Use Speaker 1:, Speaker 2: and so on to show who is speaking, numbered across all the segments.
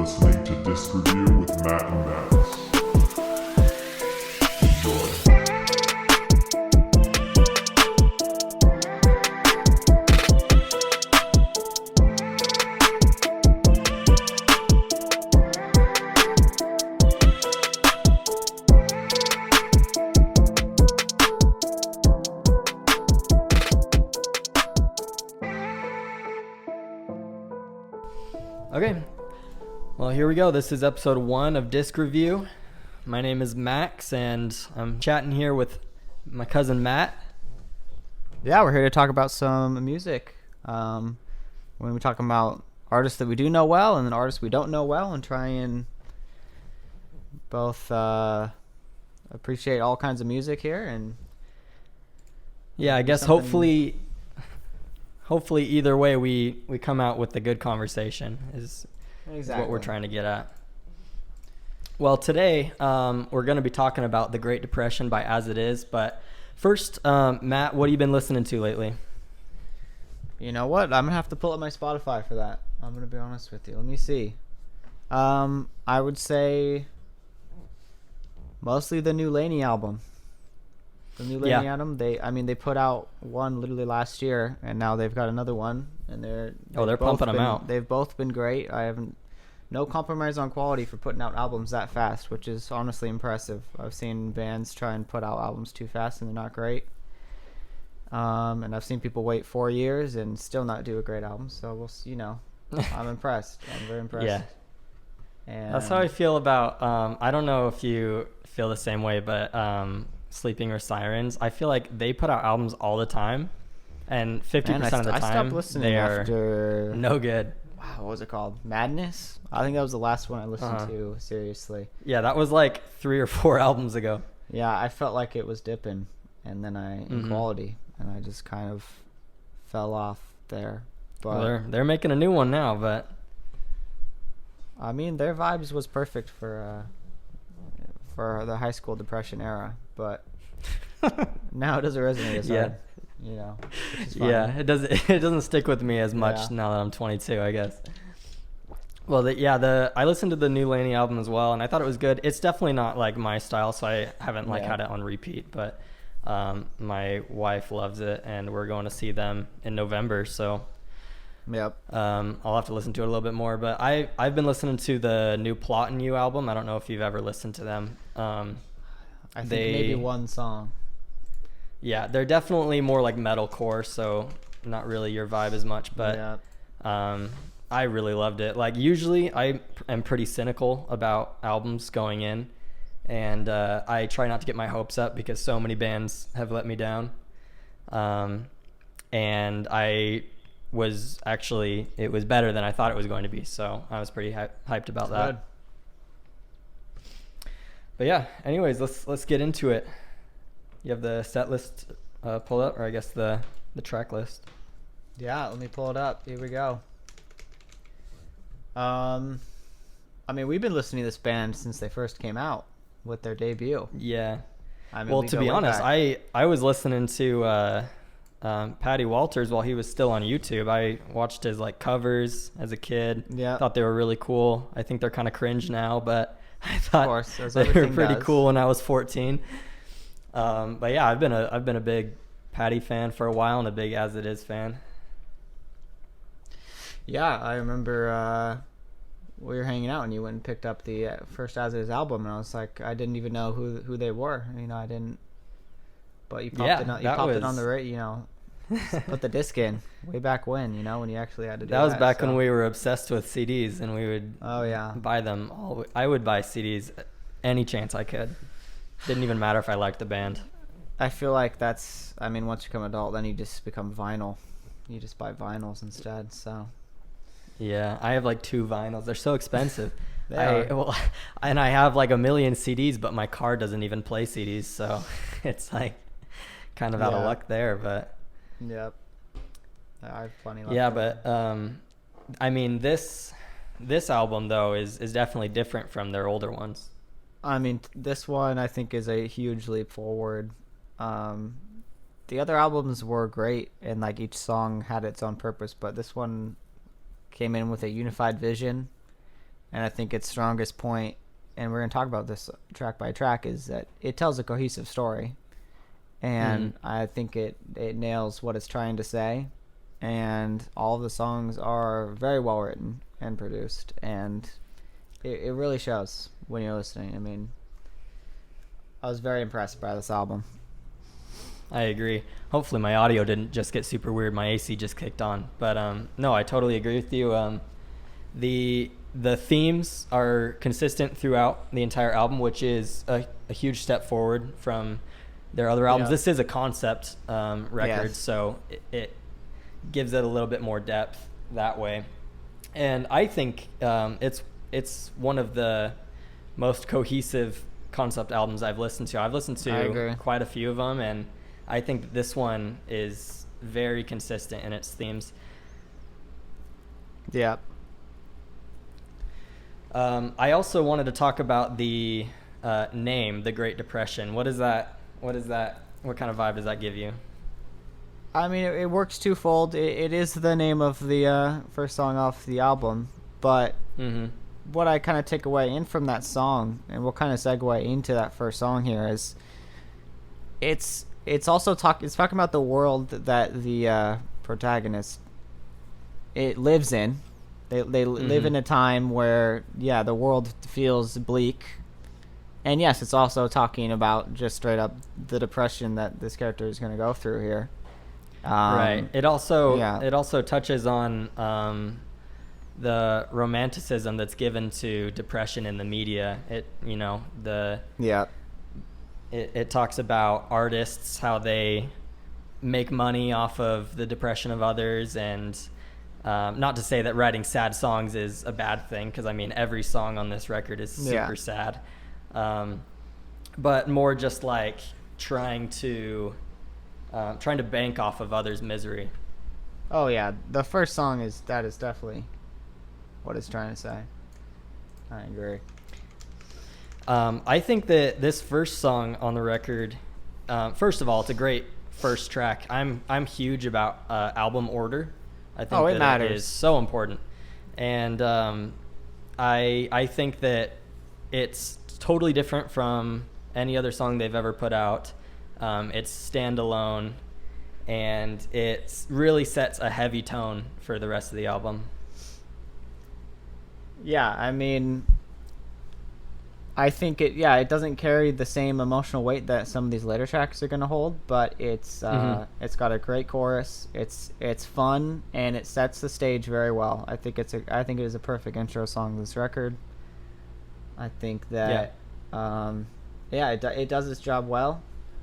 Speaker 1: listening to Disc Review with Matt and Max. Enjoy.
Speaker 2: Okay, well, here we go. This is episode 1 of Disc Review. My name is Max, and I'm chatting here with my cousin Matt.
Speaker 3: Yeah, we're here to talk about some music. When we talk about artists that we do know well and then artists we don't know well, and try and both appreciate all kinds of music here. And
Speaker 2: Yeah, I guess hopefully either way we come out with a good conversation is what we're trying to get at. Well, today we're going to be talking about The Great Depression by As It Is, but first, Matt, what have you been listening to lately?
Speaker 3: You know what? I'm going to have to pull up my Spotify for that. I'm going to be honest with you. Let me see. I would say mostly the new Laney album. The new Laney album, they put out one literally last year, and now they've got another one, and they're
Speaker 2: pumping them out.
Speaker 3: They've both been great. I haven't no compromise on quality for putting out albums that fast, which is honestly impressive. I've seen bands try and put out albums too fast, and they're not great. And I've seen people wait 4 years and still not do a great album. So we'll see, I'm impressed. I'm very impressed.
Speaker 2: Yeah.
Speaker 3: And
Speaker 2: That's how I feel about. I don't know if you feel the same way, but Sleeping or Sirens, I feel like they put out albums all the time, and 50% of the
Speaker 3: I
Speaker 2: time
Speaker 3: stopped listening
Speaker 2: they are
Speaker 3: after
Speaker 2: no good.
Speaker 3: Wow, what was it called? Madness? I think that was the last one I listened to seriously.
Speaker 2: Yeah, that was like 3 or 4 albums ago.
Speaker 3: Yeah, I felt like it was dipping, and then in quality, and I just kind of fell off there. But
Speaker 2: Well, they're making a new one now, but
Speaker 3: I mean, their vibes was perfect for the high school depression era, but now it doesn't resonate as hard, which is fine.
Speaker 2: Yeah, it doesn't stick with me as much
Speaker 3: Yeah.
Speaker 2: now that I'm 22, I guess. Well, I listened to the new Laney album as well, and I thought it was good. It's definitely not like my style, so I haven't had it on repeat, but my wife loves it, and we're going to see them in November, so
Speaker 3: Yep.
Speaker 2: I'll have to listen to it a little bit more. But I've been listening to the new Plot in You album. I don't know if you've ever listened to them.
Speaker 3: I think maybe one song.
Speaker 2: Yeah, they're definitely more like metalcore, so not really your vibe as much. But
Speaker 3: Yeah.
Speaker 2: I really loved it. Like, usually I am pretty cynical about albums going in, and I try not to get my hopes up because so many bands have let me down. And it was better than I thought it was going to be, so I was pretty hyped about that.
Speaker 3: Good.
Speaker 2: But yeah, anyways, let's get into it. You have the set list pulled up, or I guess the track list.
Speaker 3: Yeah, let me pull it up. Here we go. I mean, we've been listening to this band since they first came out with their debut.
Speaker 2: Yeah.
Speaker 3: I mean,
Speaker 2: Well,
Speaker 3: we
Speaker 2: to
Speaker 3: go
Speaker 2: be
Speaker 3: way
Speaker 2: honest,
Speaker 3: back.
Speaker 2: I was listening to Patty Walters while he was still on YouTube. I watched his covers as a kid.
Speaker 3: Yeah.
Speaker 2: Thought they were really cool. I think they're kind of cringe now, but I thought
Speaker 3: course, as
Speaker 2: they were
Speaker 3: everything
Speaker 2: pretty
Speaker 3: does.
Speaker 2: cool when I was 14. But yeah, I've been a big Patty fan for a while and a big As It Is fan.
Speaker 3: Yeah, I remember we were hanging out and you went and picked up the first As It Is album, and I was like, I didn't even know who they were. I didn't. But you popped it on. You popped it on the radio. Put the disc in way back when. When you actually had to do that.
Speaker 2: That was back when we were obsessed with CDs and we would buy them all. I would buy CDs any chance I could. Didn't even matter if I liked the band.
Speaker 3: I feel like once you become an adult, then you just become vinyl. You just buy vinyls instead. So.
Speaker 2: Yeah, I have 2 vinyls. They're so expensive.
Speaker 3: They
Speaker 2: and I have a million CDs, but my car doesn't even play CDs, so it's kind of out of luck there. But
Speaker 3: yep, I have plenty left.
Speaker 2: Yeah, but I mean, this album though is definitely different from their older ones.
Speaker 3: I mean, this one I think is a huge leap forward. The other albums were great, and each song had its own purpose, but this one came in with a unified vision, and I think its strongest point, and we're going to talk about this track by track, is that it tells a cohesive story. And I think it nails what it's trying to say. And all of the songs are very well written and produced. And it really shows when you're listening. I mean, I was very impressed by this album.
Speaker 2: I agree. Hopefully my audio didn't just get super weird. My AC just kicked on. But no, I totally agree with you. The themes are consistent throughout the entire album, which is a huge step forward from their other albums. This is a concept record, so it gives it a little bit more depth that way. And I think it's one of the most cohesive concept albums I've listened to. I've listened to quite a few of them, and I think that this one is very consistent in its themes.
Speaker 3: Yeah.
Speaker 2: I also wanted to talk about the name, The Great Depression. What is that? What kind of vibe does that give you?
Speaker 3: I mean, it works twofold. It is the name of the first song off the album, but what I kind of take away in from that song, and we'll kind of segue into that first song here, is it's also talking about the world that the protagonist lives in. They live in a time where the world feels bleak. And yes, it's also talking about just straight up the depression that this character is going to go through here.
Speaker 2: Right. It also touches on the romanticism that's given to depression in the media. It talks about artists, how they make money off of the depression of others, and not to say that writing sad songs is a bad thing, because I mean every song on this record is super sad. But more just like trying to bank off of others' misery.
Speaker 3: Oh yeah, the first song is definitely what it's trying to say. I agree.
Speaker 2: I think that this first song on the record, first of all, it's a great first track. I'm huge about album order. I think
Speaker 3: it matters.
Speaker 2: It is so important, and I think that it's totally different from any other song they've ever put out. It's standalone, and it really sets a heavy tone for the rest of the album.
Speaker 3: Yeah, I mean, I think it doesn't carry the same emotional weight that some of these later tracks are going to hold, but it's got a great chorus. It's fun, and it sets the stage very well. I think it is a perfect intro song to this record. I think that it does its job well.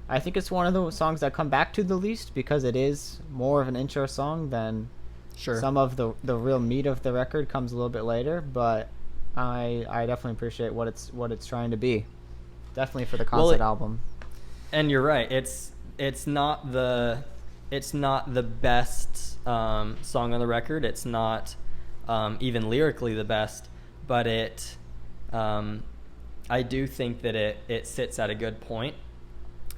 Speaker 3: I think it's one of the songs that come back to the least, because it is more of an intro song than some of the real meat of the record comes a little bit later, but I definitely appreciate what it's trying to be. Definitely for the concept album.
Speaker 2: And you're right. It's not the best song on the record. It's not even lyrically the best, but I do think that it sits at a good point,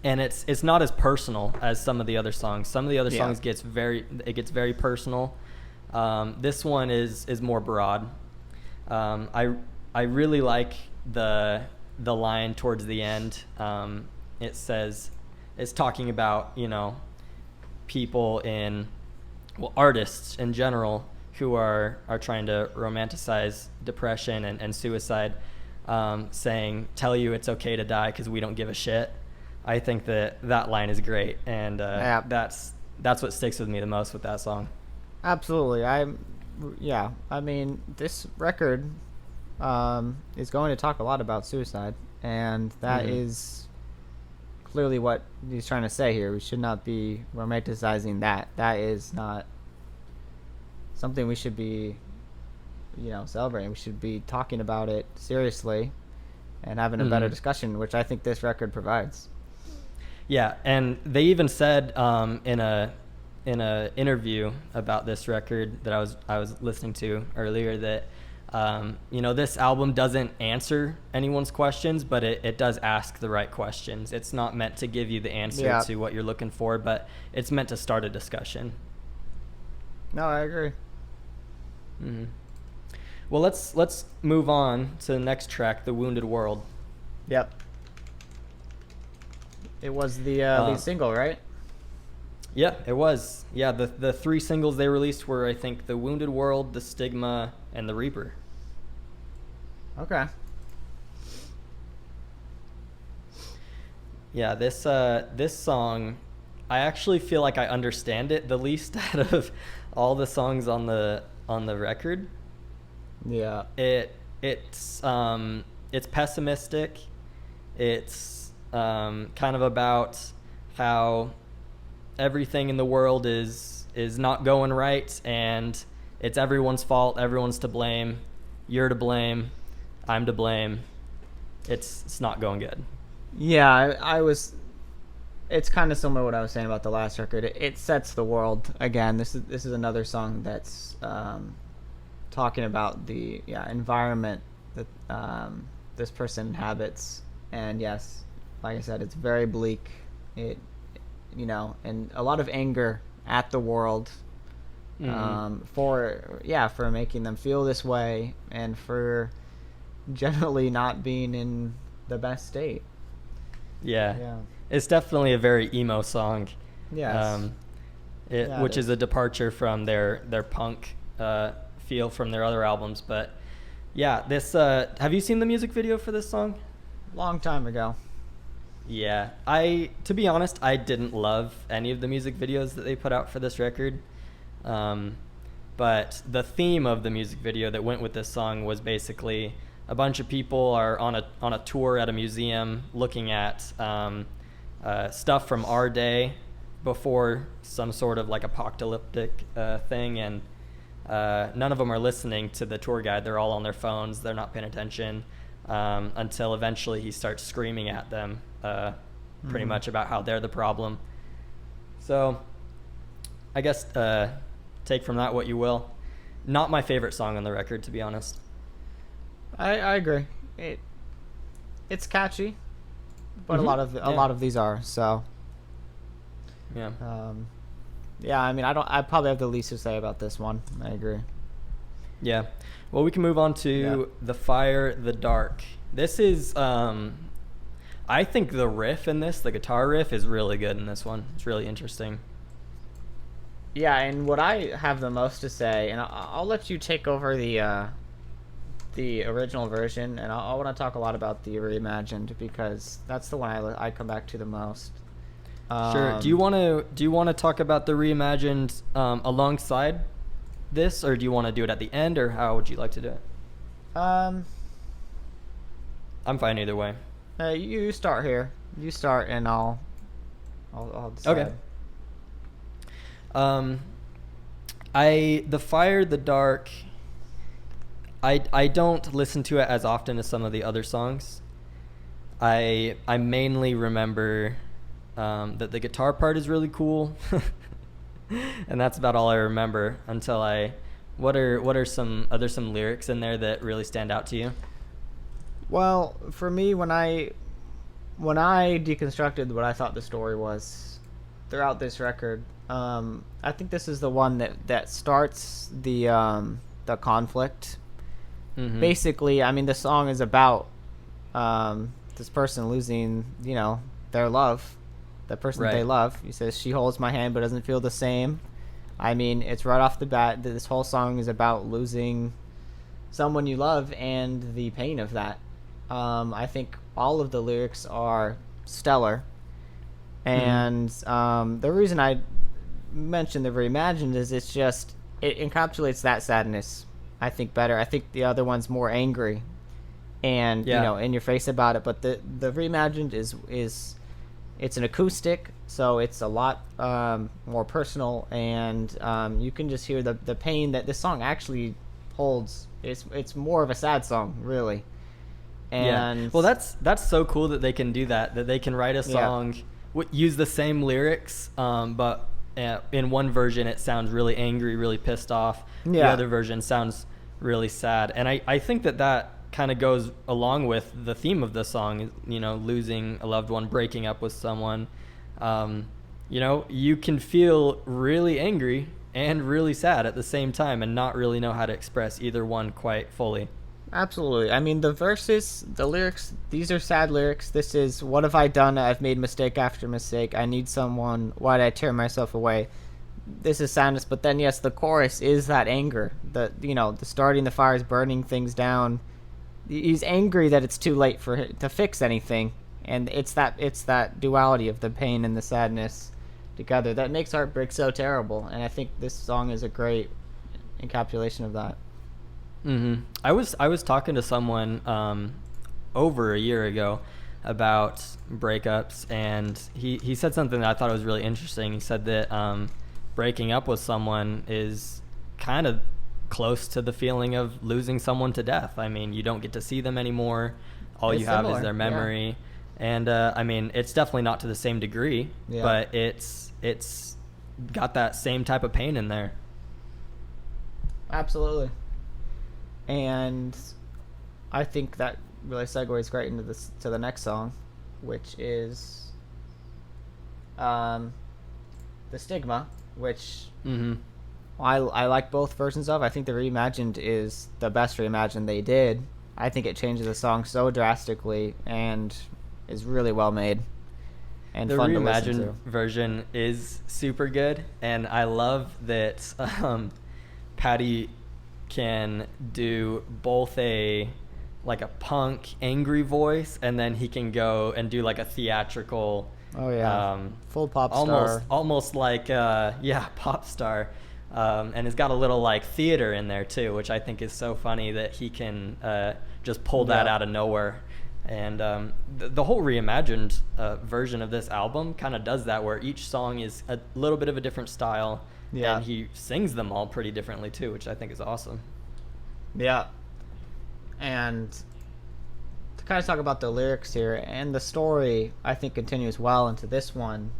Speaker 2: and it's not as personal as some of the other songs. Some of the other songs gets very personal. This one is more broad. I really like the line towards the end. It says, it's talking about, people artists in general who are trying to romanticize depression and suicide, saying, tell you it's okay to die because we don't give a shit. I think that line is great, and that's what sticks with me the most with that song.
Speaker 3: Absolutely. I mean, this record is going to talk a lot about suicide, and that is clearly what he's trying to say here. We should not be romanticizing that. That is not something we should be, celebrating. We should be talking about it seriously and having a better discussion, which I think this record provides.
Speaker 2: Yeah, and they even said in a interview about this record that I was listening to earlier that this album doesn't answer anyone's questions, but it does ask the right questions. It's not meant to give you the answer to what you're looking for, but it's meant to start a discussion.
Speaker 3: No, I agree.
Speaker 2: Well, let's move on to the next track, The Wounded World.
Speaker 3: Yep. It was the lead single, right?
Speaker 2: Yeah, it was. Yeah, the 3 singles they released were, I think, The Wounded World, The Stigma, and The Reaper.
Speaker 3: Okay.
Speaker 2: Yeah, this song, I actually feel like I understand it the least out of all the songs on the record.
Speaker 3: Yeah.
Speaker 2: It's pessimistic. It's kind of about how everything in the world is not going right, and it's everyone's fault. Everyone's to blame. You're to blame. I'm to blame. It's not going good.
Speaker 3: Yeah, I was. It's kind of similar to what I was saying about the last record. It sets the world again. This is another song that's talking about the environment that this person inhabits, and yes, like I said, it's very bleak. And a lot of anger at the world for making them feel this way, and for generally not being in the best state.
Speaker 2: Yeah. It's definitely a very emo song.
Speaker 3: Yes.
Speaker 2: Which is a departure from their punk feel from their other albums. But yeah, this have you seen the music video for this song?
Speaker 3: Long time ago.
Speaker 2: Yeah. To be honest, I didn't love any of the music videos that they put out for this record. But the theme of the music video that went with this song was basically a bunch of people are on a tour at a museum looking at stuff from our day before some sort of like apocalyptic thing, and none of them are listening to the tour guide. They're all on their phones. They're not paying attention until eventually he starts screaming at them pretty much about how they're the problem. So I guess take from that what you will. Not my favorite song on the record, to be honest.
Speaker 3: I agree. It's catchy, but a lot of these are, so.
Speaker 2: Yeah.
Speaker 3: I mean, I probably have the least to say about this one. I agree.
Speaker 2: Yeah. Well, we can move on to The Fire, the Dark. This is I think the riff in this, the guitar riff, is really good in this one. It's really interesting.
Speaker 3: Yeah, and what I have the most to say, and I'll let you take over the original version, and I want to talk a lot about the reimagined, because that's the one I come back to the most.
Speaker 2: Sure. Do you want to talk about the reimagined alongside this, or do you want to do it at the end, or how would you like to do it? I'm fine either way.
Speaker 3: You start here. You start, and I'll decide.
Speaker 2: Okay. The Fire, the Dark. I don't listen to it as often as some of the other songs. I mainly remember that the guitar part is really cool, and that's about all I remember until what are some lyrics in there that really stand out to you?
Speaker 3: Well, for me, when I deconstructed what I thought the story was throughout this record, I think this is the one that starts the conflict. Mm-hmm. Basically, I mean, the song is about this person losing, their love, the person that they love. He says, "She holds my hand but doesn't feel the same." I mean, it's right off the bat that this whole song is about losing someone you love and the pain of that. I think all of the lyrics are stellar, and the reason I mentioned the reimagined is it encapsulates that sadness, I think, better. I think the other one's more angry and in your face about it, but the reimagined is it's an acoustic, so it's a lot more personal, and you can just hear the pain that this song actually holds. It's more of a sad song, really. And
Speaker 2: well, that's so cool that they can do that they can write a song, use the same lyrics, but in one version it sounds really angry, really pissed off. The other version sounds really sad, and I think that kind of goes along with the theme of the song, losing a loved one, breaking up with someone. You can feel really angry and really sad at the same time, and not really know how to express either one quite fully.
Speaker 3: Absolutely. I mean, the verses, the lyrics, these are sad lyrics. This is, what have I done? I've made mistake after mistake. I need someone. Why did I tear myself away? This is sadness. But then, yes, the chorus is that anger. The starting the fires, burning things down. He's angry that it's too late for him to fix anything. And it's that duality of the pain and the sadness together that makes heartbreak so terrible. And I think this song is a great encapsulation of that.
Speaker 2: Mm-hmm. I was talking to someone over a year ago about breakups, and he said something that I thought was really interesting. He said that breaking up with someone is kind of close to the feeling of losing someone to death. I mean, you don't get to see them anymore. All you have is their memory. Yeah. And I mean, it's definitely not to the same degree, but it's got that same type of pain in there.
Speaker 3: Absolutely. And I think that really segues great into the next song, which is The Stigma, which I like both versions of. I think the reimagined is the best reimagined they did. I think it changes the song so drastically and is really well made and
Speaker 2: the
Speaker 3: fun to listen to.
Speaker 2: The reimagined version is super good, and I love that Patty can do both a punk angry voice, and then he can go and do like a theatrical
Speaker 3: full pop star,
Speaker 2: almost like pop star, and it's got a little like theater in there too, which I think is so funny that he can just pull that out of nowhere. And the whole reimagined version of this album kind of does that, where each song is a little bit of a different style. Yeah. And he sings them all pretty differently too, which I think is awesome.
Speaker 3: Yeah. And to kind of talk about the lyrics here, and the story I think continues well into this one.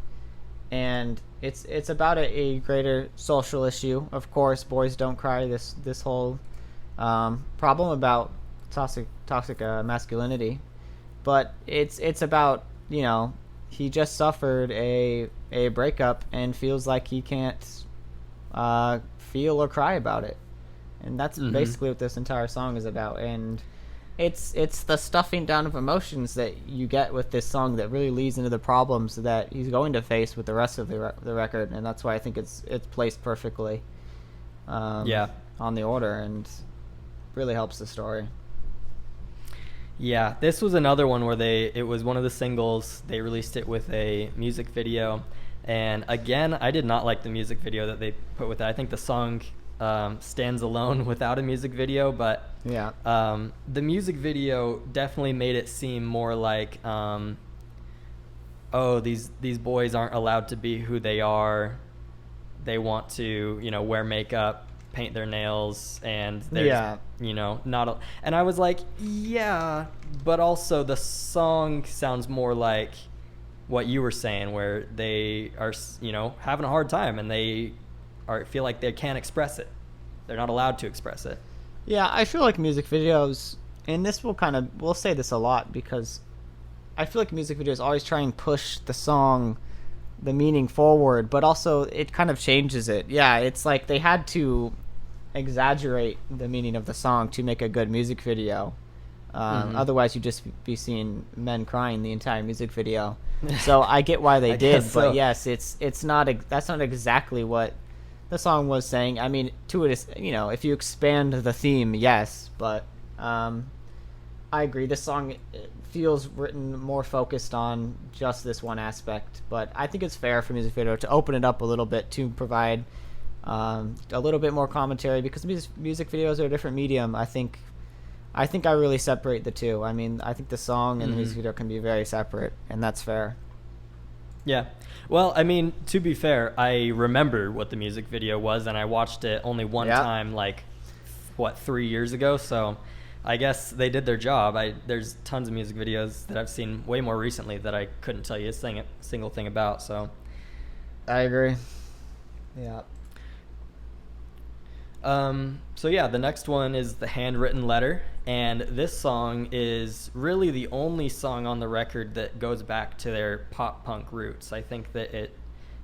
Speaker 3: And it's about a greater social issue. Of course, boys don't cry, this whole problem about toxic masculinity. But it's about, he just suffered a breakup and feels like he can't feel or cry about it, and that's basically what this entire song is about. And it's the stuffing down of emotions that you get with this song that really leads into the problems that he's going to face with the rest of the record, and that's why I think it's placed perfectly on the order and really helps the story.
Speaker 2: Yeah, this was another one where it was one of the singles. They released it with a music video. And again, I did not like the music video that they put with it. I think the song stands alone without a music video, but the music video definitely made it seem more like, these boys aren't allowed to be who they are. They want to, wear makeup, paint their nails, and there's, not and I was like, but also the song sounds more like what you were saying, where they are, having a hard time, and they feel like they can't express it. They're not allowed to express it.
Speaker 3: Yeah, I feel like music videos, and this we'll say this a lot, because I feel like music videos always try and push the song, the meaning forward, but also it kind of changes it. Yeah, it's like they had to exaggerate the meaning of the song to make a good music video. Otherwise, you'd just be seeing men crying the entire music video. So I get why they did, but yes, that's not exactly what the song was saying. I mean, to it is, if you expand the theme, yes, but I agree. This song feels written more focused on just this one aspect, but I think it's fair for music video to open it up a little bit to provide a little bit more commentary, because music videos are a different medium. I think I really separate the two. I mean, I think the song and the music video can be very separate, and that's fair.
Speaker 2: Yeah. Well, I mean, to be fair, I remember what the music video was, and I watched it only one time, 3 years ago, so I guess they did their job. There's tons of music videos that I've seen way more recently that I couldn't tell you a single thing about, so.
Speaker 3: I agree. Yeah.
Speaker 2: The next one is The Handwritten Letter, and this song is really the only song on the record that goes back to their pop punk roots. I think that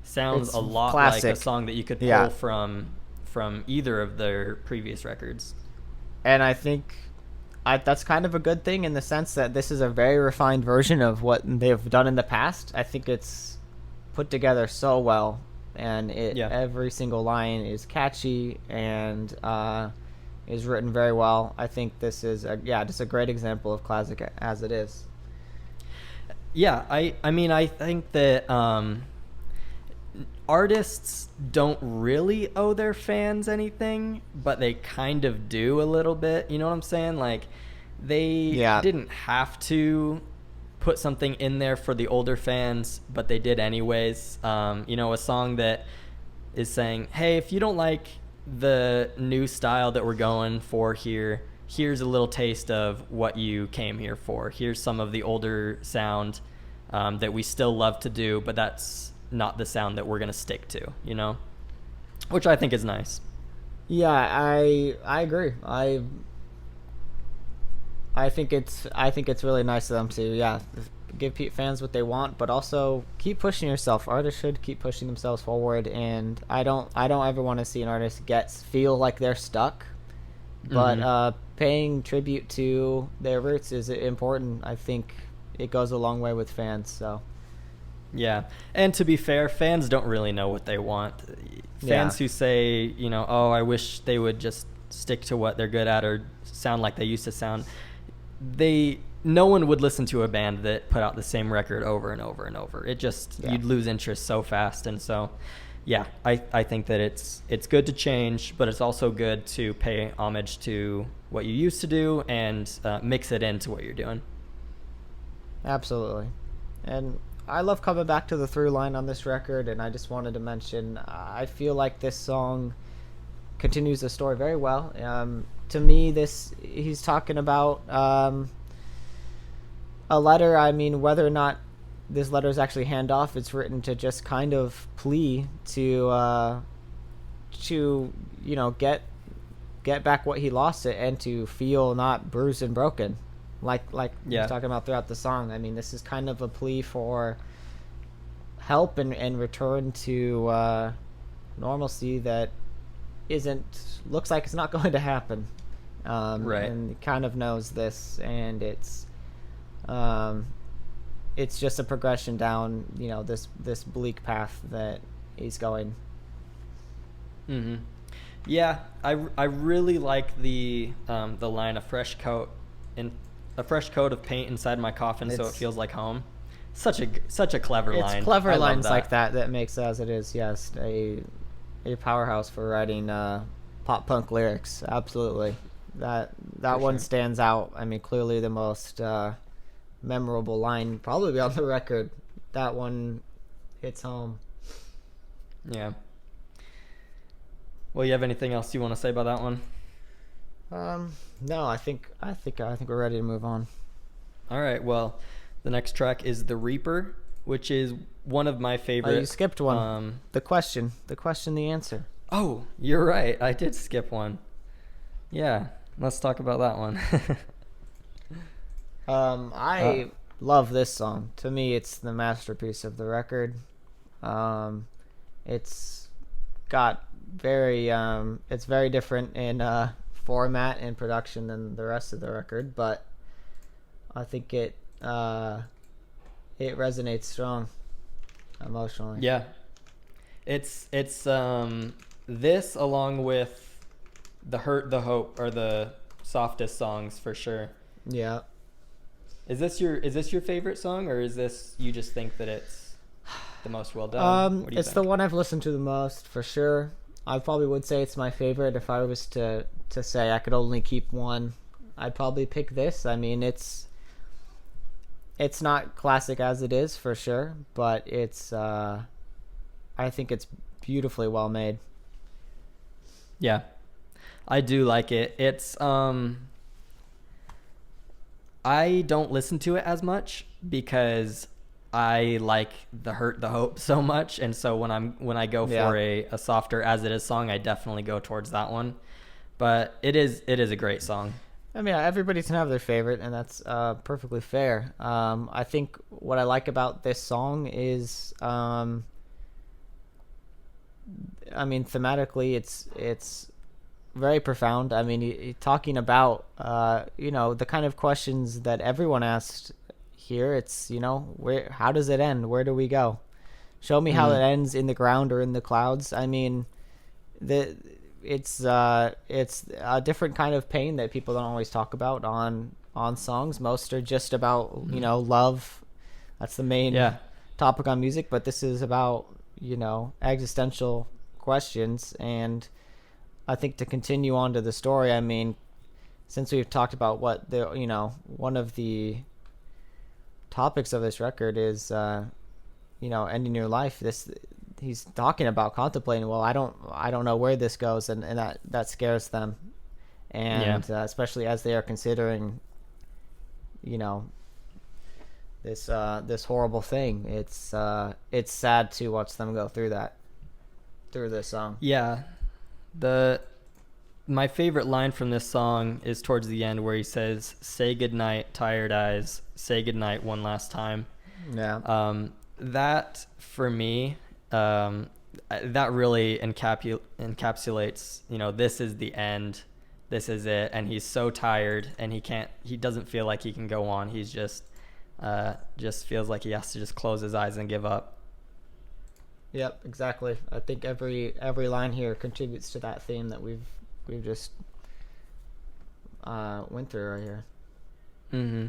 Speaker 2: sounds
Speaker 3: It's
Speaker 2: a lot
Speaker 3: classic.
Speaker 2: like a song that you could pull from either of their previous records.
Speaker 3: And I think that's kind of a good thing in the sense that this is a very refined version of what they've done in the past. I think it's put together so well, and every single line is catchy and is written very well. I think this is just a great example of classic as it is.
Speaker 2: Yeah, I mean, I think that artists don't really owe their fans anything, but they kind of do a little bit. You know what I'm saying? Like, they didn't have to put something in there for the older fans, but they did anyways. A song that is saying, hey, if you don't like the new style that we're going for here, here's a little taste of what you came here for. Here's some of the older sound that we still love to do, but that's not the sound that we're going to stick to, which I think is nice.
Speaker 3: Yeah, I agree. I think it's really nice of them to give fans what they want, but also keep pushing yourself. Artists should keep pushing themselves forward, and I don't ever want to see an artist feel like they're stuck. But paying tribute to their roots is important. I think it goes a long way with fans. So
Speaker 2: yeah, and to be fair, fans don't really know what they want. Fans who say, oh, I wish they would just stick to what they're good at or sound like they used to sound. No one would listen to a band that put out the same record over and over and over. It just you'd lose interest so fast. And so, I think that it's good to change, but it's also good to pay homage to what you used to do and mix it into what you're doing.
Speaker 3: Absolutely. And I love coming back to the through line on this record, and I just wanted to mention I feel like this song continues the story very well. To me, he's talking about a letter. I mean, whether or not this letter is actually handoff, it's written to just kind of plea to get back what he lost and to feel not bruised and broken, like he's talking about throughout the song. I mean, this is kind of a plea for help and return to normalcy that looks like it's not going to happen.
Speaker 2: Right.
Speaker 3: And he kind of knows this, and it's just a progression down, this bleak path that he's going.
Speaker 2: Mm-hmm. Yeah, I really like the line, a fresh coat of paint inside my coffin, so it feels like home. Such a clever line.
Speaker 3: It's clever lines like that makes As It Is, yes, a powerhouse for writing pop punk lyrics. Absolutely. That one stands out. I mean, clearly the most memorable line probably on the record. That one hits home.
Speaker 2: Yeah. Well, you have anything else you want to say about that one?
Speaker 3: No, I think we're ready to move on.
Speaker 2: All right. Well, the next track is The Reaper, which is one of my favorite.
Speaker 3: Oh, you skipped one. The question, the answer.
Speaker 2: Oh, you're right. I did skip one. Yeah, let's talk about that one.
Speaker 3: I love this song. To me, it's the masterpiece of the record. It's got it's very different in format and production than the rest of the record, but I think it resonates strong emotionally.
Speaker 2: Yeah, it's this along with the Hurt, the Hope are the softest songs for sure.
Speaker 3: Yeah.
Speaker 2: Is this your favorite song, or is this you just think that it's the most well done? What do you
Speaker 3: it's
Speaker 2: think?
Speaker 3: the one I've listened to the most for sure. I probably would say it's my favorite. If I was to say I could only keep one, I'd probably pick this. I mean, it's not classic As It Is for sure, but it's I think it's beautifully well made.
Speaker 2: Yeah, I do like it. It's I don't listen to it as much because I like the Hurt, the Hope so much, and so when I go for a softer As It Is song, I definitely go towards that one. But it is a great song.
Speaker 3: I mean, everybody can have their favorite, and that's perfectly fair. I think what I like about this song is I mean, thematically, it's very profound. I mean, talking about the kind of questions that everyone asked here. It's how does it end? Where do we go? Show me how it ends in the ground or in the clouds. I mean, it's a different kind of pain that people don't always talk about on songs. Most are just about love. That's the main topic on music, but this is about existential questions. And I think to continue on to the story, I mean, since we've talked about what the one of the topics of this record is ending your life, he's talking about contemplating, well, I don't know where this goes, and that scares them. And especially as they are considering this horrible thing. It's sad to watch them go through this song.
Speaker 2: Yeah. My favorite line from this song is towards the end where he says, "Say goodnight, tired eyes, say goodnight one last time."
Speaker 3: Yeah.
Speaker 2: That for me, that really encapsulates, this is the end. This is it. And he's so tired and he doesn't feel like he can go on. He's just feels like he has to just close his eyes and give up.
Speaker 3: Yep, exactly. I think every line here contributes to that theme that we've just went through right here.
Speaker 2: Mm-hmm.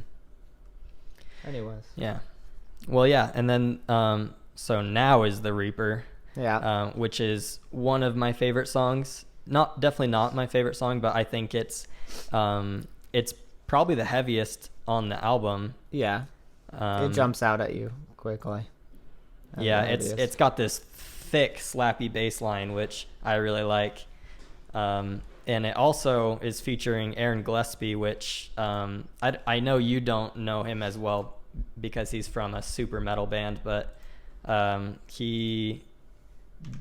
Speaker 3: Anyways.
Speaker 2: Yeah. Well, yeah, and then so Now is the Reaper.
Speaker 3: Yeah.
Speaker 2: Which is one of my favorite songs. Definitely not my favorite song, but I think it's probably the heaviest on the album.
Speaker 3: Yeah. It jumps out at you quickly.
Speaker 2: Yeah, it's got this thick, slappy bass line, which I really like. And it also is featuring Aaron Gillespie, which I know you don't know him as well because he's from a super metal band, but he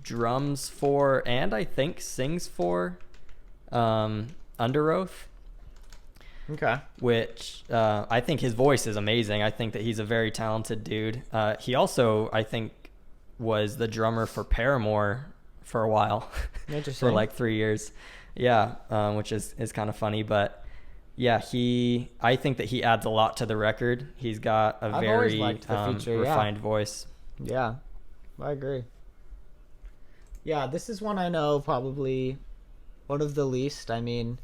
Speaker 2: drums for and I think sings for Under Oath.
Speaker 3: Okay.
Speaker 2: Which I think his voice is amazing. I think that he's a very talented dude. He also, I think, was the drummer for Paramore for a while.
Speaker 3: Interesting.
Speaker 2: For like 3 years. Yeah, which is kind of funny. But yeah, I think that he adds a lot to the record. He's got a very refined voice.
Speaker 3: Yeah, I agree. Yeah, this is one I know probably one of the least. I mean,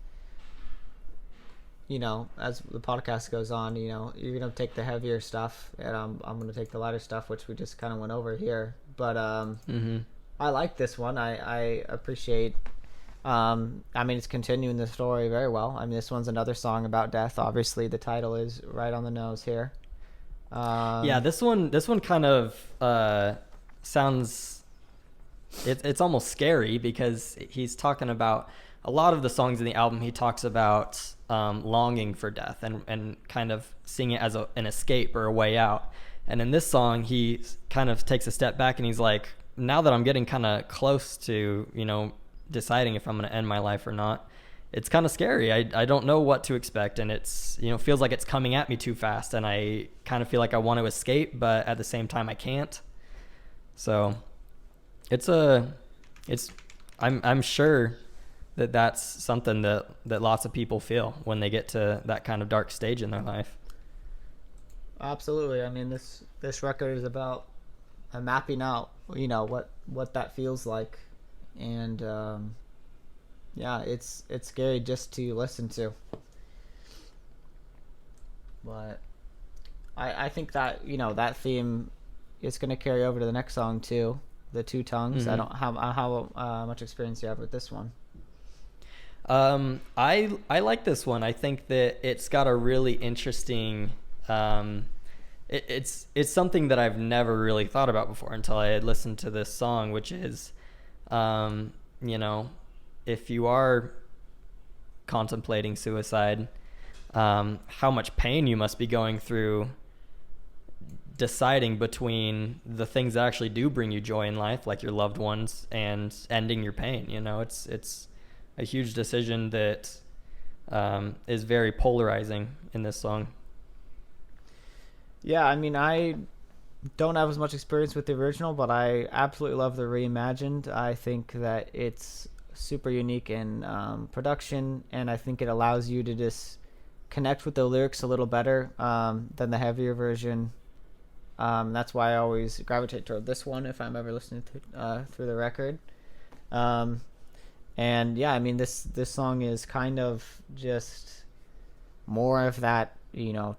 Speaker 3: as the podcast goes on, you're going to take the heavier stuff and I'm going to take the lighter stuff, which we just kind of went over here. But I like this one. I appreciate, I mean, it's continuing the story very well. I mean, this one's another song about death. Obviously, the title is right on the nose here.
Speaker 2: Yeah, this one kind of sounds, it's almost scary because he's talking about a lot of the songs in the album. He talks about longing for death and kind of seeing it as an escape or a way out. And in this song, he kind of takes a step back and he's like, now that I'm getting kind of close to, deciding if I'm going to end my life or not, it's kind of scary. I don't know what to expect. And it's, feels like it's coming at me too fast. And I kind of feel like I want to escape, but at the same time I can't. So I'm sure that's something that lots of people feel when they get to that kind of dark stage in their life.
Speaker 3: Absolutely. I mean, this record is about mapping out, what that feels like. And, yeah, it's scary just to listen to. But I think that, that theme is going to carry over to the next song too. The Two Tongues. Mm-hmm. How much experience do you have with this one?
Speaker 2: I like this one. I think that it's got a really interesting, it's something that I've never really thought about before until I had listened to this song, which is, if you are contemplating suicide, how much pain you must be going through deciding between the things that actually do bring you joy in life, like your loved ones, and ending your pain. It's a huge decision that is very polarizing in this song.
Speaker 3: Yeah, I mean, I don't have as much experience with the original, but I absolutely love the reimagined. I think that it's super unique in production, and I think it allows you to just connect with the lyrics a little better than the heavier version. That's why I always gravitate toward this one if I'm ever listening to through the record. And yeah, I mean this song is kind of just more of that,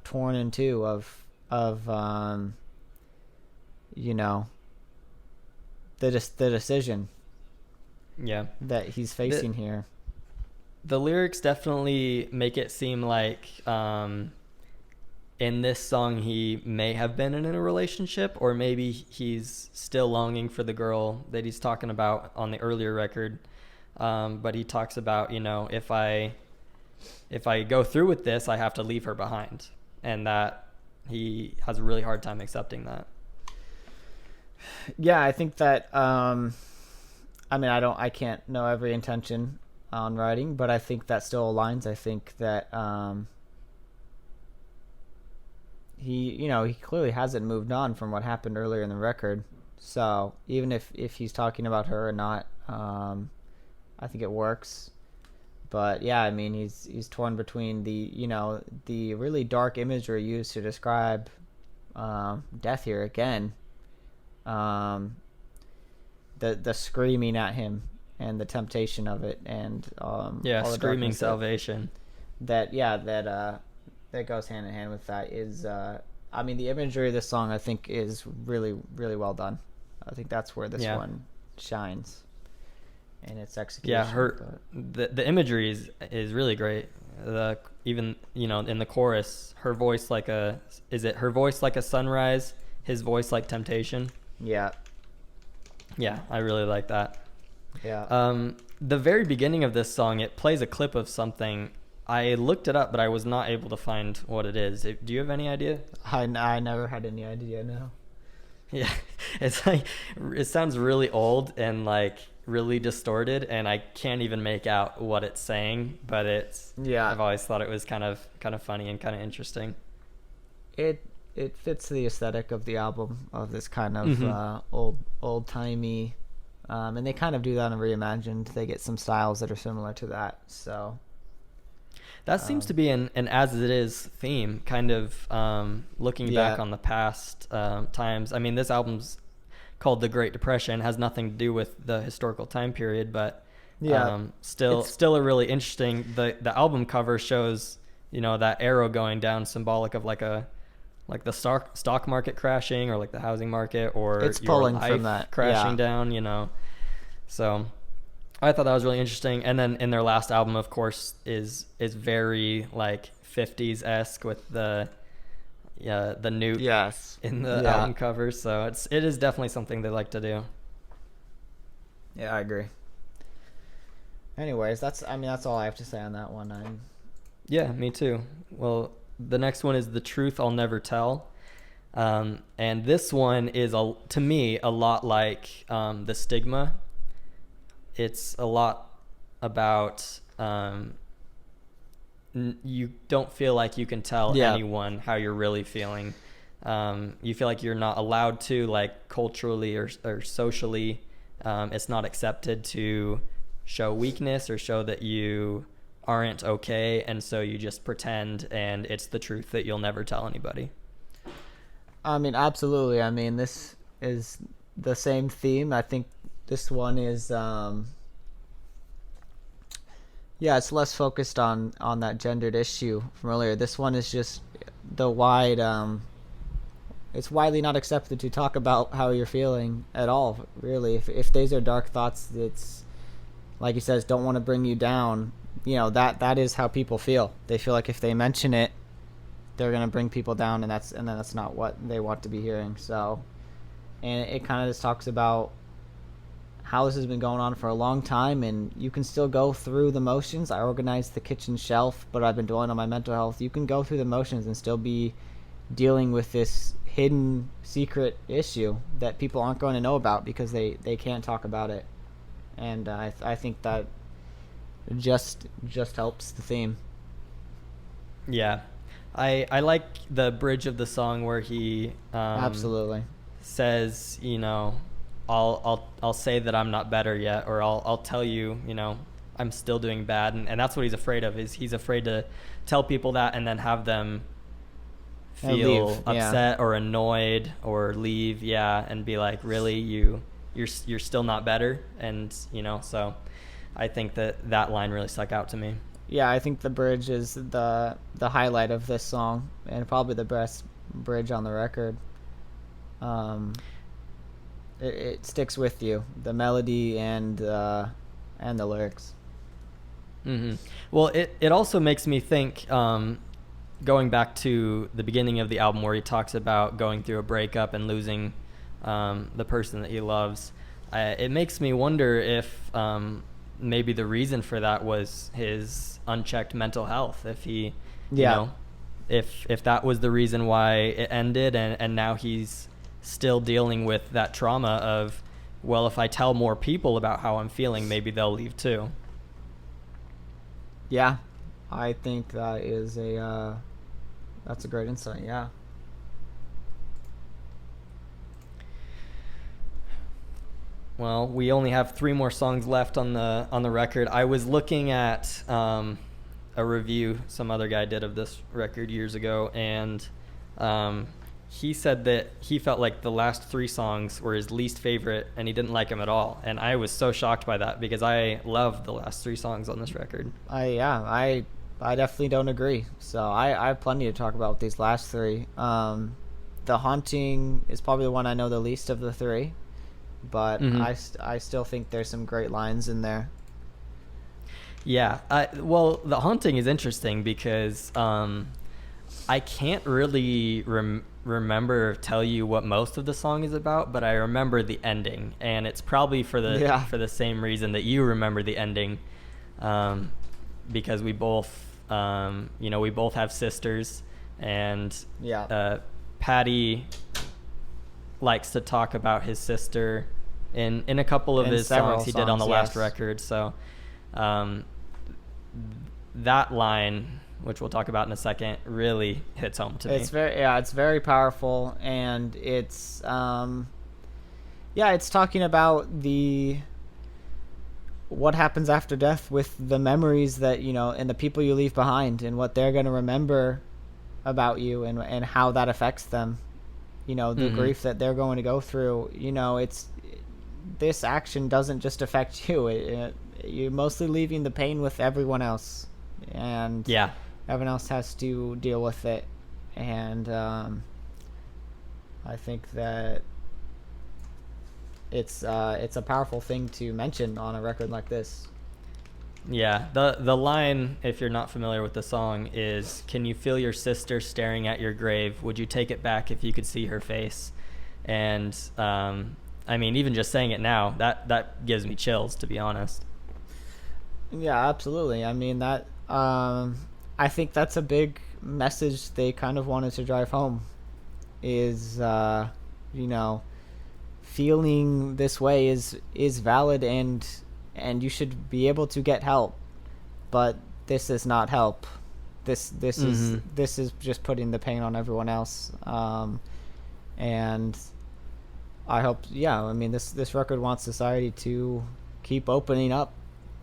Speaker 3: torn in two of the decision that he's facing here.
Speaker 2: The lyrics definitely make it seem like in this song he may have been in a relationship, or maybe he's still longing for the girl that he's talking about on the earlier record. But he talks about, if I go through with this, I have to leave her behind, and that he has a really hard time accepting that.
Speaker 3: Yeah, I think that I can't know every intention on writing, but I think that still aligns. I think that he clearly hasn't moved on from what happened earlier in the record. So even if he's talking about her or not, I think it works. But yeah, I mean, he's torn between the really dark imagery used to describe death here again. The screaming at him and the temptation of it, and
Speaker 2: screaming salvation.
Speaker 3: That goes hand in hand with that. Is the imagery of this song I think is really, really well done. I think that's where this one shines in its execution.
Speaker 2: Yeah, the imagery is really great. Even in the chorus, her voice like a sunrise, his voice like temptation. Yeah, I really like that.
Speaker 3: Yeah.
Speaker 2: The very beginning of this song, it plays a clip of something. I looked it up, but I was not able to find what it is. Do you have any idea?
Speaker 3: I never had any idea. No.
Speaker 2: Yeah, it's like it sounds really old and like really distorted, and I can't even make out what it's saying. But I've always thought it was kind of funny and kind of interesting.
Speaker 3: It fits the aesthetic of the album, of this kind of old timey, and they kind of do that in Reimagined. They get some styles that are similar to that. So
Speaker 2: that seems to be an as it is theme, kind of looking back on the past times. I mean, this album's called The Great Depression, has nothing to do with the historical time period, but still a really interesting. The album cover shows that arrow going down, symbolic of like the stock market crashing, or like the housing market, or
Speaker 3: it's
Speaker 2: your
Speaker 3: pulling
Speaker 2: life
Speaker 3: from that
Speaker 2: crashing down, So I thought that was really interesting. And then in their last album, of course, is very like 50s-esque with the newt in the album cover. So it is definitely something they like to do.
Speaker 3: Yeah, I agree. Anyways, that's all I have to say on that one.
Speaker 2: Yeah, me too. Well, the next one is The Truth I'll Never Tell. And this one is, to me, a lot like The Stigma. It's a lot about you don't feel like you can tell anyone how you're really feeling. You feel like you're not allowed to, like culturally or socially. It's not accepted to show weakness or show that you aren't okay, and so you just pretend, and it's the truth that you'll never tell anybody.
Speaker 3: I mean, absolutely. I mean, this is the same theme. I think this one is it's less focused on that gendered issue from earlier. This one is just the wide it's widely not accepted to talk about how you're feeling at all, really. If these are dark thoughts, it's like he says, don't want to bring you down. That is how people feel. They feel like if they mention it, they're gonna bring people down, and that's not what they want to be hearing. So, and it kind of just talks about how this has been going on for a long time, and you can still go through the motions. I organized the kitchen shelf, but I've been dwelling on my mental health. You can go through the motions and still be dealing with this hidden secret issue that people aren't going to know about because they can't talk about it. And I think that just helps the theme.
Speaker 2: Yeah. I like the bridge of the song where he
Speaker 3: Absolutely.
Speaker 2: says, I'll say that I'm not better yet, or I'll tell you, I'm still doing bad, and that's what he's afraid of. Is he's afraid to tell people that and then have them feel upset or annoyed or leave, and be like, really, you're still not better, and so I think that line really stuck out to me.
Speaker 3: Yeah, I think the bridge is the highlight of this song, and probably the best bridge on the record. It sticks with you, the melody and the lyrics.
Speaker 2: Mm-hmm. Well, it also makes me think, going back to the beginning of the album where he talks about going through a breakup and losing the person that he loves. It makes me wonder if maybe the reason for that was his unchecked mental health. If he, if that was the reason why it ended, and now he's still dealing with that trauma of, well, if I tell more people about how I'm feeling, maybe they'll leave too.
Speaker 3: Yeah, I think that is that's a great insight. Yeah.
Speaker 2: Well, we only have 3 more songs left on the record. I was looking at a review some other guy did of this record years ago, and he said that he felt like the last 3 songs were his least favorite, and he didn't like them at all. And I was so shocked by that, because I love the last 3 songs on this record.
Speaker 3: I definitely don't agree. So I have plenty to talk about with these last 3. The Haunting is probably the one I know the least of the 3, but I still think there's some great lines in there.
Speaker 2: Yeah. Well, The Haunting is interesting because I can't really tell you what most of the song is about, but I remember the ending, and it's probably for the same reason that you remember the ending, because we both we both have sisters, and Patty likes to talk about his sister in a couple of his songs he did on the last record. So that line, which we'll talk about in a second, really hits home to me.
Speaker 3: It's very powerful, and it's it's talking about what happens after death with the memories that and the people you leave behind, and what they're going to remember about you, and how that affects them. The grief that they're going to go through. This action doesn't just affect you. You're mostly leaving the pain with everyone else, and everyone else has to deal with it. And I think that it's a powerful thing to mention on a record like this.
Speaker 2: Yeah, the line, if you're not familiar with the song, is, "Can you feel your sister staring at your grave? Would you take it back if you could see her face?" And I mean, even just saying it now, that gives me chills, to be honest.
Speaker 3: Yeah, absolutely. I mean, that I think that's a big message they kind of wanted to drive home, is feeling this way is valid, and you should be able to get help, but this is not help. This is just putting the pain on everyone else. And I hope, I mean, this record wants society to keep opening up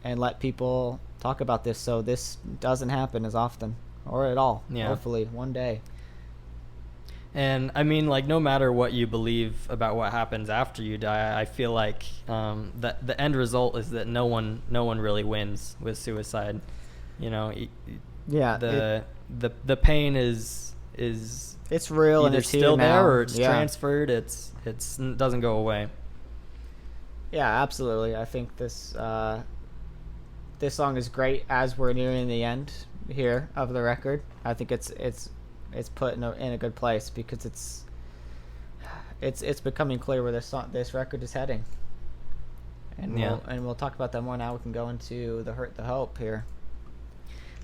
Speaker 3: and let people talk about this, so this doesn't happen as often or at all. Hopefully one day.
Speaker 2: And I mean, like, no matter what you believe about what happens after you die, I feel like that the end result is that no one really wins with suicide. The pain is
Speaker 3: it's real, and it's
Speaker 2: still
Speaker 3: here
Speaker 2: there
Speaker 3: now.
Speaker 2: Or it's transferred. It doesn't go away.
Speaker 3: Yeah, absolutely. I think this song is great as we're nearing the end here of the record. I think it's put in a good place, because it's becoming clear where this record is heading. And we'll talk about that more now. We can go into the Hurt the Hope here.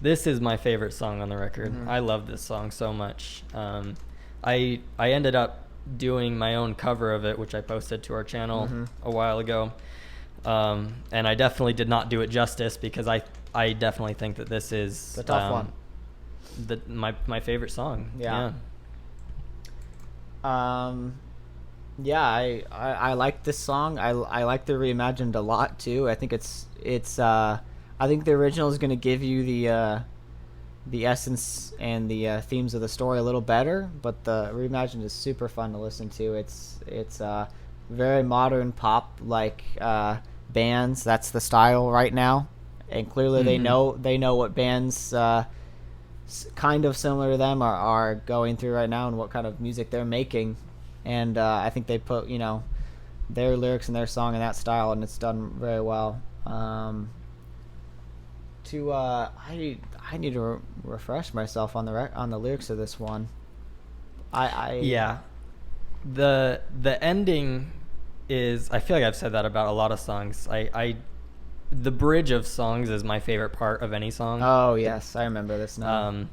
Speaker 2: This is my favorite song on the record. I love this song so much. I ended up doing my own cover of it, which I posted to our channel a while ago. And I definitely did not do it justice, because I definitely think that this is
Speaker 3: the tough one.
Speaker 2: my favorite song.
Speaker 3: Yeah. I like this song. I like the reimagined a lot too. I think I think the original is going to give you the essence and the themes of the story a little better, but the reimagined is super fun to listen to. It's very modern pop like bands. That's the style right now, and clearly they know what bands kind of similar to them are going through right now and what kind of music they're making. And I think they put their lyrics in their song in that style, and it's done very well. I need to refresh myself on the lyrics of this one.
Speaker 2: The ending is, I feel like I've said that about a lot of songs. The bridge of songs is my favorite part of any song.
Speaker 3: Oh yes, I remember this now.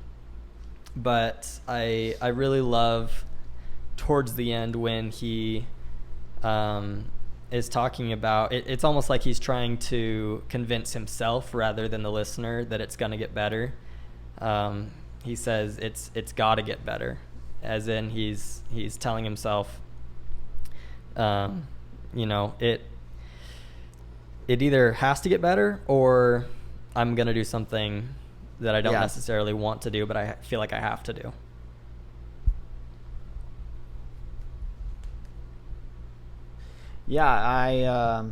Speaker 2: But I really love towards the end when he is talking about it. It's almost like he's trying to convince himself rather than the listener that it's going to get better. He says it's got to get better, as in he's telling himself it either has to get better or I'm going to do something that I don't necessarily want to do, but I feel like I have to do.
Speaker 3: Yeah,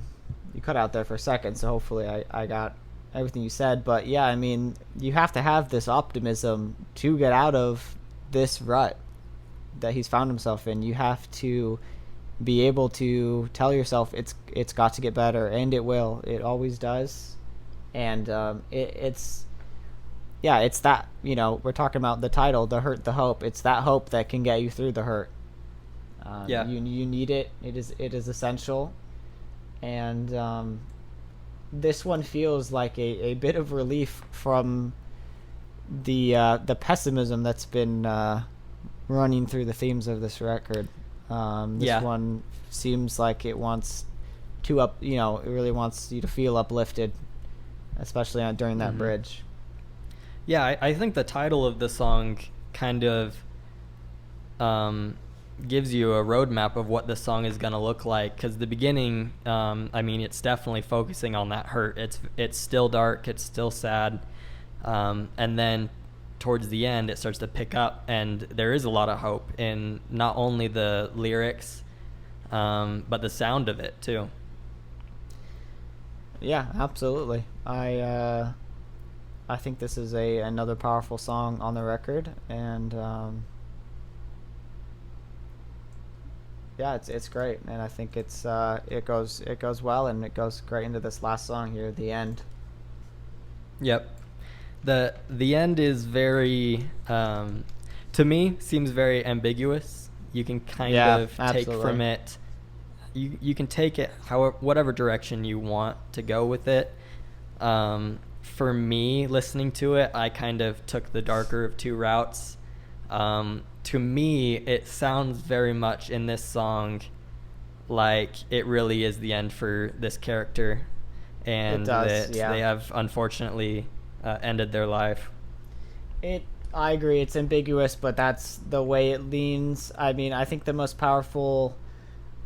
Speaker 3: you cut out there for a second, so hopefully I got everything you said. But yeah, I mean, you have to have this optimism to get out of this rut that he's found himself in. You have to be able to tell yourself it's got to get better, and it will. It always does. And it's that, we're talking about the title, The Hurt, the Hope. It's that hope that can get you through the hurt. You need it. It is essential. And this one feels like a bit of relief from the pessimism that's been running through the themes of this record. This one seems like it wants to it really wants you to feel uplifted, especially during that bridge.
Speaker 2: Yeah, I think the title of the song kind of gives you a roadmap of what the song is going to look like, because the beginning, it's definitely focusing on that hurt. It's still dark, it's still sad, and then towards the end it starts to pick up, and there is a lot of hope in not only the lyrics but the sound of it too.
Speaker 3: Yeah, absolutely. I think this is another powerful song on the record, and it's great, and I think it goes well, and it goes great into this last song here at the end.
Speaker 2: Yep. The end is very, to me, seems very ambiguous. You can kind of take from it. You can take it whatever direction you want to go with it. For me, listening to it, I kind of took the darker of two routes. To me, it sounds very much in this song like it really is the end for this character, and that they have unfortunately ended their life.
Speaker 3: I agree, it's ambiguous, but that's the way it leans. I mean, I think the most powerful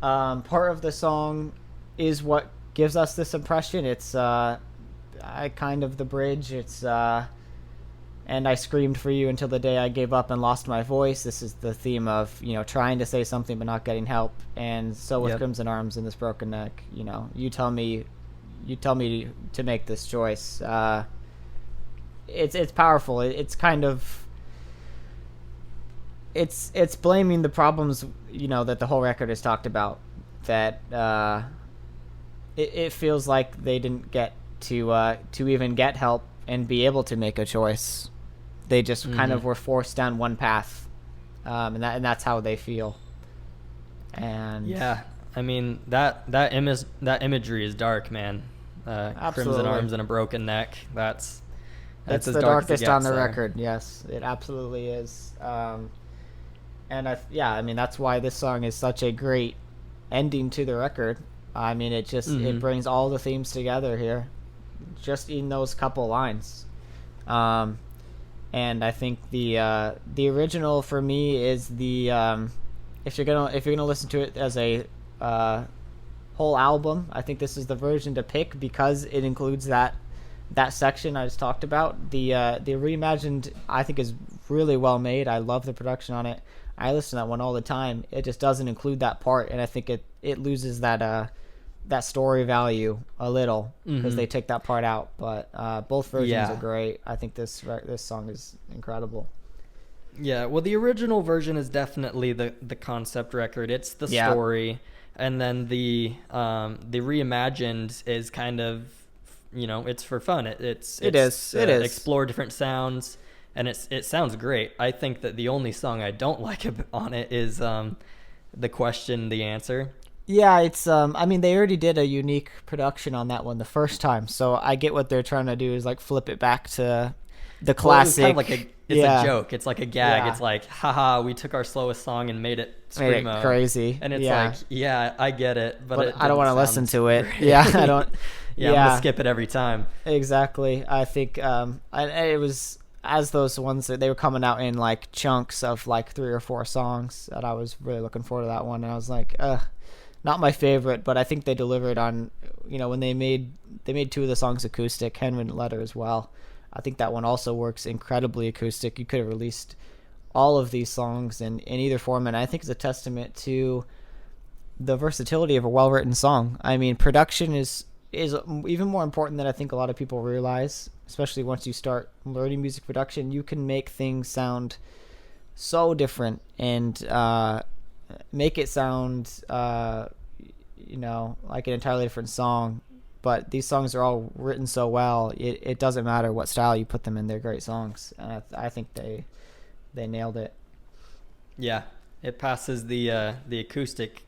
Speaker 3: part of the song is what gives us this impression. It's the bridge. It's and I screamed for you until the day I gave up and lost my voice. This is the theme of trying to say something but not getting help. And so with Crimson Arms and This Broken Neck, you tell me to make this choice. It's powerful. It's kind of it's blaming the problems that the whole record has talked about. That it feels like they didn't get to even get help and be able to make a choice. They just kind of were forced down one path, and that's how they feel. And
Speaker 2: yeah, I mean that imagery is dark, man. Crimson Arms and a Broken Neck. That's
Speaker 3: it's
Speaker 2: as
Speaker 3: the
Speaker 2: dark
Speaker 3: darkest
Speaker 2: as
Speaker 3: on the record. Yes, it absolutely is. And that's why this song is such a great ending to the record. I mean, it just it brings all the themes together here, just in those couple lines. and I think the original for me is the if you're gonna listen to it as a whole album, I think this is the version to pick because it includes that section I just talked about. The reimagined I think is really well made. I love the production on it. I listen to that one all the time. It just doesn't include that part, and I think it loses that story value a little because they take that part out. But both versions are great. I think this song is incredible.
Speaker 2: Yeah, well, the original version is definitely the concept record. It's the story, and then the reimagined is kind of, it's for fun. It is explore different sounds, and it sounds great. I think that the only song I don't like on it is the question, the answer.
Speaker 3: Yeah, it's I mean, they already did a unique production on that one the first time, so I get what they're trying to do is like flip it back to the classic.
Speaker 2: Well, it's a joke. It's like a gag. Yeah. It's like, haha, we took our slowest song and made it screamo.
Speaker 3: Crazy.
Speaker 2: And it's like, yeah, I get it, but
Speaker 3: I don't want to listen to it. Yeah, I don't.
Speaker 2: I'm gonna skip it every time.
Speaker 3: Exactly. I think it was as those ones that they were coming out in like chunks of like 3 or 4 songs that I was really looking forward to that one, and I was like, not my favorite, but I think they delivered on, when they made 2 of the songs acoustic, Handwritten Letter as well. I think that one also works incredibly acoustic. You could have released all of these songs in either format. I think it's a testament to the versatility of a well-written song. I mean, production is even more important than I think a lot of people realize, especially once you start learning music production. You can make things sound so different and make it sound, like an entirely different song. But these songs are all written so well, it doesn't matter what style you put them in. They're great songs, and I think they nailed it.
Speaker 2: Yeah, it passes the acoustic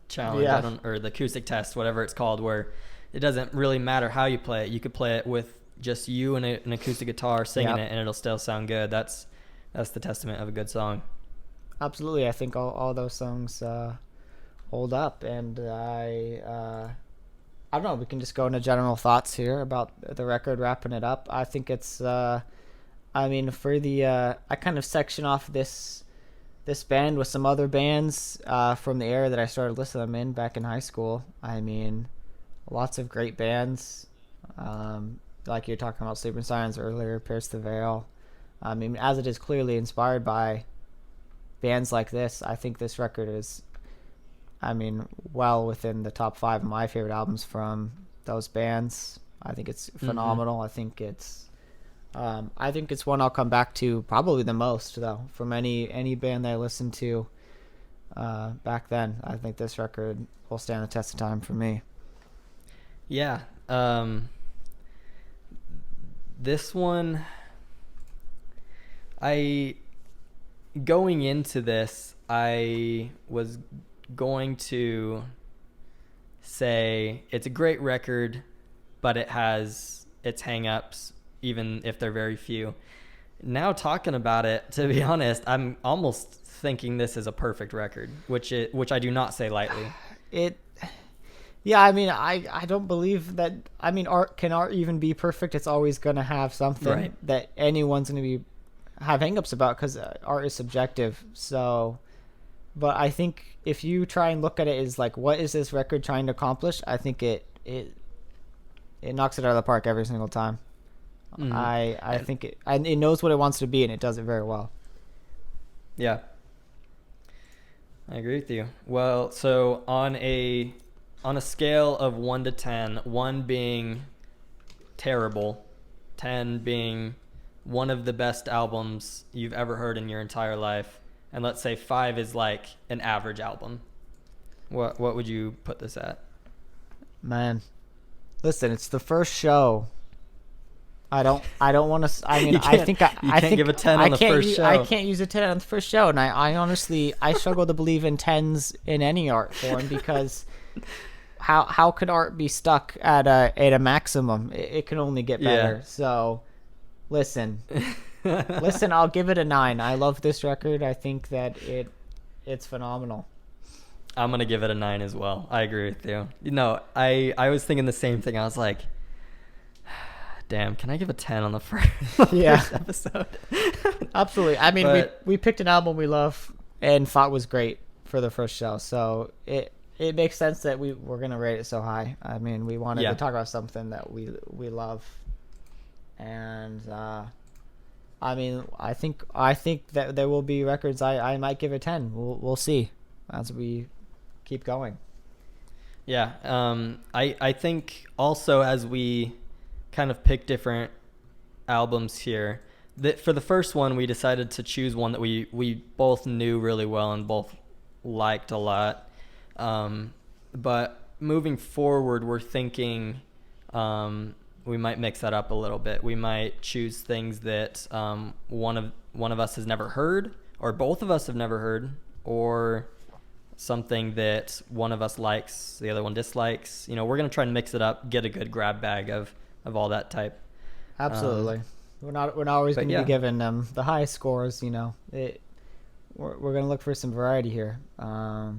Speaker 2: challenge, or the acoustic test, whatever it's called, where it doesn't really matter how you play it. You could play it with just you and an acoustic guitar singing it, and it'll still sound good. That's the testament of a good song.
Speaker 3: Absolutely, I think all those songs hold up, and I don't know. We can just go into general thoughts here about the record, wrapping it up. I think it's, I kind of section off this band with some other bands from the era that I started listening to them in back in high school. I mean, lots of great bands. Like you're talking about Sleeping Sirens earlier, Pierce the Veil. I mean, as it is clearly inspired by bands like this, I think this record is, well within the top 5 of my favorite albums from those bands. I think it's phenomenal. I think it's one I'll come back to probably the most, though, from any band that I listened to back then. I think this record will stand the test of time for me.
Speaker 2: Yeah. This one, going into this, I was going to say it's a great record, but it has its hang-ups, even if they're very few. Now talking about it, to be honest, I'm almost thinking this is a perfect record, which I do not say lightly.
Speaker 3: I don't believe that. Art even be perfect? It's always going to have something that anyone's going to have hang-ups about, because art is subjective. So, but I think if you try and look at it as like, what is this record trying to accomplish? I think it knocks it out of the park every single time. Mm-hmm. I think it knows what it wants to be, and it does it very well.
Speaker 2: Yeah, I agree with you. Well, so on a scale of 1 to 10, 1 being terrible, 10 being one of the best albums you've ever heard in your entire life, and let's say 5 is like an average album, what would you put this at?
Speaker 3: Man, listen, it's the first show. I don't want to. I think
Speaker 2: give a 10 on the first show.
Speaker 3: I can't use a 10 on the first show, and I honestly struggle to believe in 10s in any art form, because how could art be stuck at a maximum? It can only get better. Yeah. So, listen, I'll give it a 9. I love this record. I think that it's phenomenal.
Speaker 2: I'm gonna give it a 9 as well. I agree with you. I was thinking the same thing. I was like, damn, can I give a 10 on the first,
Speaker 3: Yeah.
Speaker 2: first episode?
Speaker 3: Absolutely. I mean,
Speaker 2: But-
Speaker 3: we picked an album we love and thought was great for the first show, so it makes sense that we're gonna rate it so high. I mean, we wanted
Speaker 2: Yeah.
Speaker 3: to talk about something that we love, and I mean, I think that there will be records I might give a 10. We'll see as we keep going.
Speaker 2: Yeah. I think also as we kind of pick different albums here, that for the first one we decided to choose one that we both knew really well and both liked a lot. But moving forward, we're thinking we might mix that up a little bit. We might choose things that one of us has never heard, or both of us have never heard, or something that one of us likes, the other one dislikes. You know, we're gonna try and mix it up, get a good grab bag of all that type.
Speaker 3: Absolutely. We're not always
Speaker 2: but
Speaker 3: going to
Speaker 2: yeah.
Speaker 3: be giving them the highest scores. You know, we're going to look for some variety here. But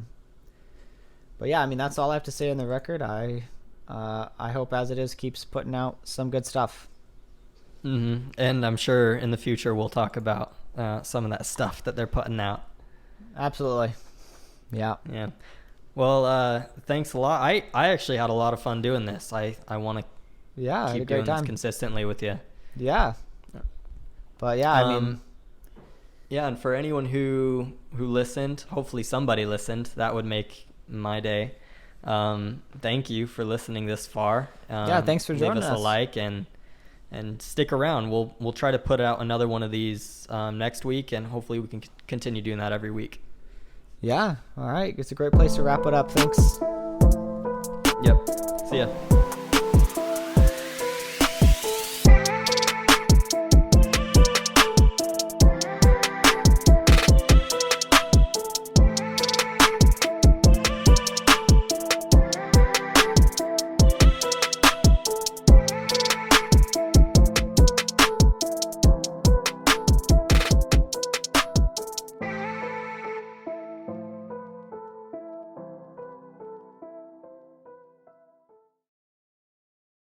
Speaker 3: yeah, I mean, that's all I have to say on the record. I hope As It Is keeps putting out some good stuff.
Speaker 2: Mm-hmm. And I'm sure in the future we'll talk about some of that stuff that they're putting out.
Speaker 3: Absolutely. Yeah.
Speaker 2: Yeah. Well, thanks a lot. I actually had a lot of fun doing this. I want to
Speaker 3: Yeah. I had a
Speaker 2: keep
Speaker 3: great
Speaker 2: doing this
Speaker 3: time.
Speaker 2: consistently with you.
Speaker 3: Yeah. But yeah, I mean,
Speaker 2: yeah, and for anyone who listened, hopefully somebody listened. That would make my day. Thank you for listening this far.
Speaker 3: Yeah, thanks for joining
Speaker 2: Leave us
Speaker 3: us.
Speaker 2: a like and stick around. We'll try to put out another one of these next week, and hopefully we can continue doing that every week.
Speaker 3: yeah. All right. It's a great place to wrap it up. Thanks.
Speaker 2: Yep. See ya.